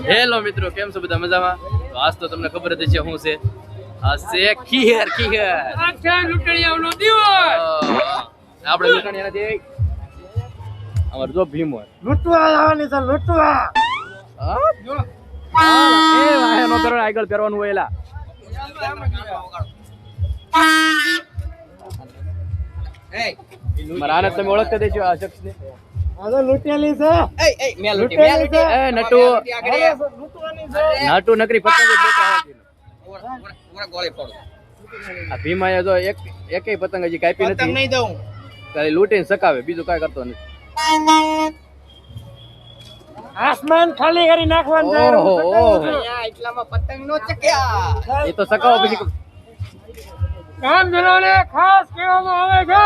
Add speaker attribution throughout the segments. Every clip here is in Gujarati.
Speaker 1: હેલો મિત્રો, કેમ છો બધા? મજામાં? તો આજ તો તમને ખબર જ છે શું છે. આ છે ખીર.
Speaker 2: આખા લૂંટણીયાનો દિવસ.
Speaker 1: આપણે લૂંટણીયા નથી. અમાર જો ભીમ હોય.
Speaker 2: લૂંટવા આવવાની છે, લૂંટવા.
Speaker 1: જો એ વાહે નો કરો, આગળ કરવાનું હોય એલા. મારા આને તમે ઓળખતા દેજો આ શખ્સને.
Speaker 2: આ લૂંટેલી છે.
Speaker 1: એ નટુ નાટુ નકરી પતંગ જ લેતા આ ભીમાએ જો એકેય પતંગ હજી કાપી નથી.
Speaker 2: નહીં દઉં.
Speaker 1: ખાલી લૂંટીને સકાવે, બીજું કાંઈ કરતો નથી.
Speaker 2: આસમાન ખાલી કરી નાખવાનું છે.
Speaker 3: એટલામાં પતંગ નો ચક્યા.
Speaker 1: એ તો સકાવો પછી
Speaker 2: કામ જણાને ખાસ કહેવામાં આવે છે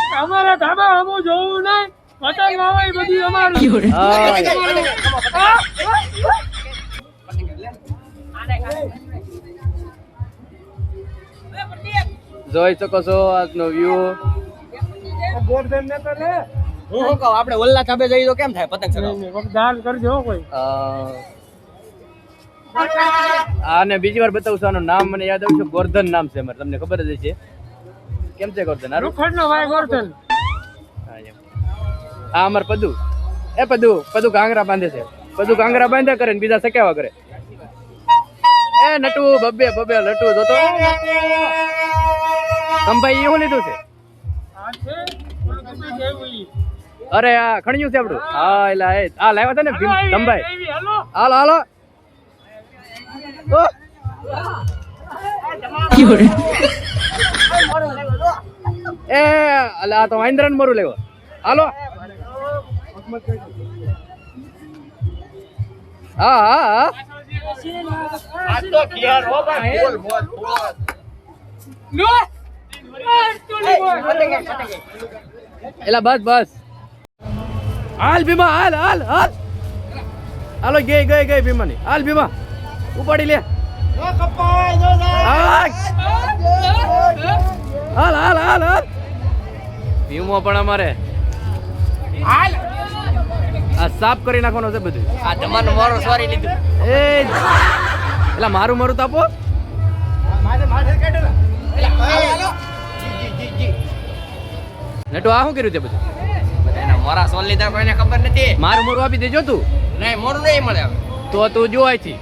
Speaker 2: કે અમારા ધાબા હમું જોવું નહીં, પતંગ આવે એ બધી અમારી.
Speaker 1: જોઈ શકો છો આજનો વ્યૂ.
Speaker 2: ગોરધન ને તો લે.
Speaker 3: હું શું કહું, આપણે ઓલ્લા ધાબે જઈએ તો કેમ થાય પતંગ ચગાવવા?
Speaker 2: દાન કરજો કોઈ.
Speaker 1: આને બીજી વાર બતાવું છું. આનું નામ મને યાદ આવ્યું છે, ગોરધન નામ છે અમારે. તમને ખબર જ છે કેમ છે ગોરધન? હારું.
Speaker 2: રૂખડનો ભાઈ ગોરધન.
Speaker 1: આ અમાર પદુ. એ પદુ કાંગરા બાંધે છે. પદુ કાંગરા બાંધ્યા કરે ને બીજા સકેવા કરે. એ નટુ બબ્બે લટુ જોતો કંભાઈ એવું લીધું છે.
Speaker 2: આ છે ઓલું કપી જેવું ઈ.
Speaker 1: અરે આ ખણ્યું છે આપણું. હા એલા એ આ લાવ્યા છે ને કંભાઈ.
Speaker 2: એવી હાલો.
Speaker 1: હાલો ઓ! એ અલા આ તો મહેન્દ્રન મરું લેવો. હાલો હા
Speaker 2: આ તો ઘેર હો ભાઈ. બોલ. લો.
Speaker 1: એલા બસ હાલ ભીમા હાલ હાલો ગઈ ભીમાની. હાલ ભીમા ઉપાડી લે. હાલ ભીમો પણ અમારે
Speaker 2: હાલ.
Speaker 1: આ સાફ કરી નાખવાનો છે બધું.
Speaker 3: આ તમારું મારો સોરી લીધું.
Speaker 1: એ એલા મારું તો આપો. નટુ આ શું કર્યું તે બધું?
Speaker 3: એના મોરા સોલ લીધા કોઈને ખબર નથી.
Speaker 1: મારું આપી દેજો તું.
Speaker 3: નહીં મોરું નહીં મળે હવે.
Speaker 1: તો તું જો અહીંથી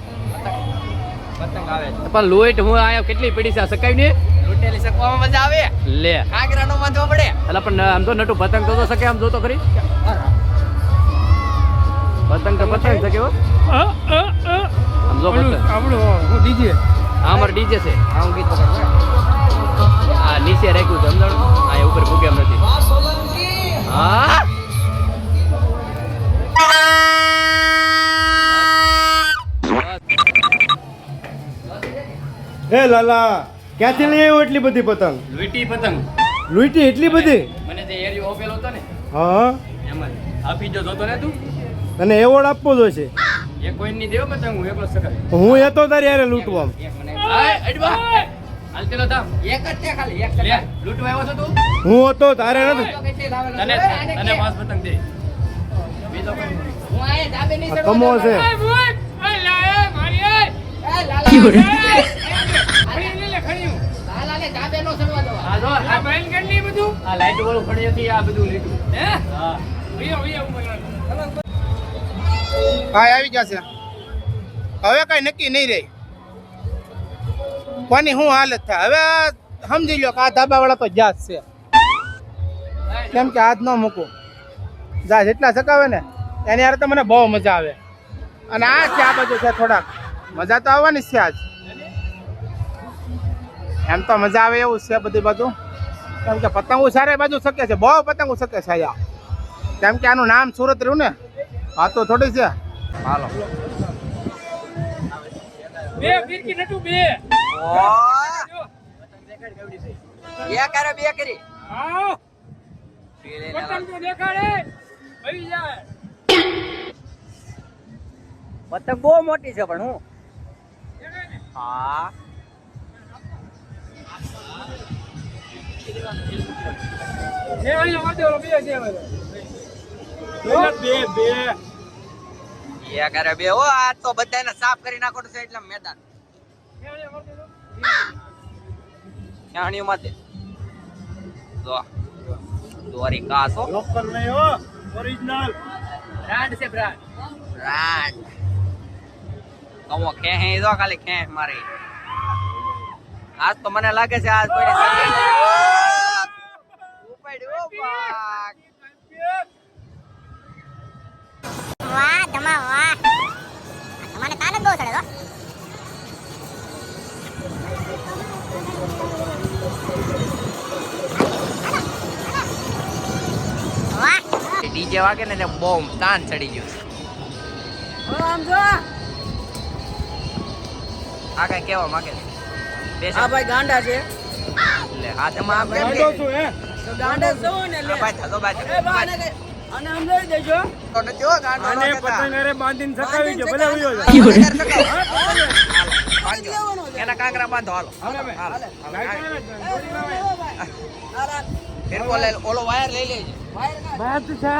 Speaker 3: પતંગ આવે
Speaker 1: પણ લોટ હું આયા કેટલી પડી છે આ સકાવી ને
Speaker 3: લૂંટેલી શકવામાં મજા આવે.
Speaker 1: લે.
Speaker 3: કાંકરા નો બાંધવો પડે.
Speaker 1: એટલે પણ આમ તો નટુ પતંગ તો શકે, આમ જોતો ખરી. પતંગ છે કેવો આમ જો પતંગ.
Speaker 2: આપણું ડીજે.
Speaker 1: આ અમાર ડીજે છે.
Speaker 3: આવું ગીત પકડ.
Speaker 1: આ નીચે રાખ્યું છે સમજાણું. આ એ ઉપર મૂકે એમ નથી. હા
Speaker 4: હે લાલા, ક્યાંથી લઈ આવ્યો એટલી બધી પતંગ?
Speaker 1: લુઈટી પતંગ.
Speaker 4: લૂંટી એટલી બધી?
Speaker 1: મને જે એરિયો ઓપેલો હતો ને
Speaker 4: હા,
Speaker 1: એમાં આપી જો જોતો ને તું.
Speaker 4: તને એવોર્ડ આપવો જોઈશે.
Speaker 1: એ કોઈ ની દેવો પતંગ, હું એકલો સકાવી.
Speaker 4: હું એ તો તારી યારે લૂંટવા.
Speaker 1: હાય અડવા હાલ પેલો થામ.
Speaker 3: એક જ છે ખાલી એક
Speaker 1: લે લૂંટવા આવ્યો છો તું?
Speaker 4: હું હતો તારે નથી.
Speaker 1: તને 5 પતંગ દે. બીજો કોઈ
Speaker 3: હું આયે ધાબે નહીં
Speaker 4: આ કમો છે.
Speaker 2: એ ભૂત. એ લાય મારી એ. ખણી લે ખણી.
Speaker 3: લાલાને ધાબે નો ચડવા દો.
Speaker 1: આ જો
Speaker 2: આ બંધ કરી લી બધું.
Speaker 1: આ લાઈટ વાળું ખણી હતી, આ બધું લીધું.
Speaker 2: હે?
Speaker 1: હા
Speaker 2: ભૈયા ઉપર.
Speaker 5: હા આવી જશે. હવે કઈ નક્કી નહીં રહી કોની શું હાલત થાય. હવે સમજી લો કે આ ધાબા વાળા તો જાત છે, કેમ કે હાથ ન મૂકું. જા જેટલા સકાવે ને એની યાર તો મને બહુ મજા આવે. અને આ છે આ બાજુ છે થોડાક મજા તો આવવાની જ છે આજ. એમ તો મજા આવે એવું છે બધી બાજુ, કેમ કે પતંગો સારે બાજુ શકે છે, બહુ પતંગો શકે છે અહીંયા. કેમ કે આનું નામ સુરત રહ્યું ને, આ તો થોડી છે. હાલો
Speaker 2: બે ફિરકી નટુ બે.
Speaker 3: બે કરે બે કરી.
Speaker 2: આવ. પતંગ તો દેખાડે. ભઈ જાય.
Speaker 3: પતંગ બહુ મોટી છે પણ હું. હા
Speaker 2: જે અહીંયા વાદે ઓલો બે છે હવે. બે.
Speaker 3: એ કરે બે હો આ તો બધાને સાફ કરી નાખો તો એટલે મેદાન યાણીઓ માથે તો દોરી કાસો
Speaker 4: લોકલ નહીં હો ઓરિજિનલ
Speaker 1: બ્રાન્ડ છે બ્રાન્ડ.
Speaker 3: રાટ કમો ખેહે જો ખાલી ખેહ મારી આજ તો મને લાગે છે આજ કોઈ ઉપાડ્યો બાક
Speaker 6: વાહ ધમા વાહ તમારે તાન જ બહુ ચડે તો વાહ
Speaker 3: ડીજે વાગે ને એટલે બોમ તાન ચડી ગયું
Speaker 7: આમ જો
Speaker 3: આ કઈ કેવા માંગે છે
Speaker 7: આ ભાઈ ગાંડા છે
Speaker 3: એટલે હાથમાં આમ કેમ
Speaker 4: ગાંડો છું હે
Speaker 7: તો ગાંડા શું ને લે
Speaker 3: ભાઈ થતો બાજુ
Speaker 7: એ બા આને કઈ આને સમજાવી દેજો
Speaker 3: તો નથી હો ગાંડો
Speaker 4: આને
Speaker 3: નો કહેતા.
Speaker 4: પતંગ હારે બાંધીને સકાવી દો ભલે ઉયો જાય
Speaker 3: હાલો, બાંધો. એના કાંકરા બાંધો હાલો હાલો ફેર ઓલો વાયર લઈ લેજે
Speaker 7: વાયર કાઢ.
Speaker 4: બાદ છે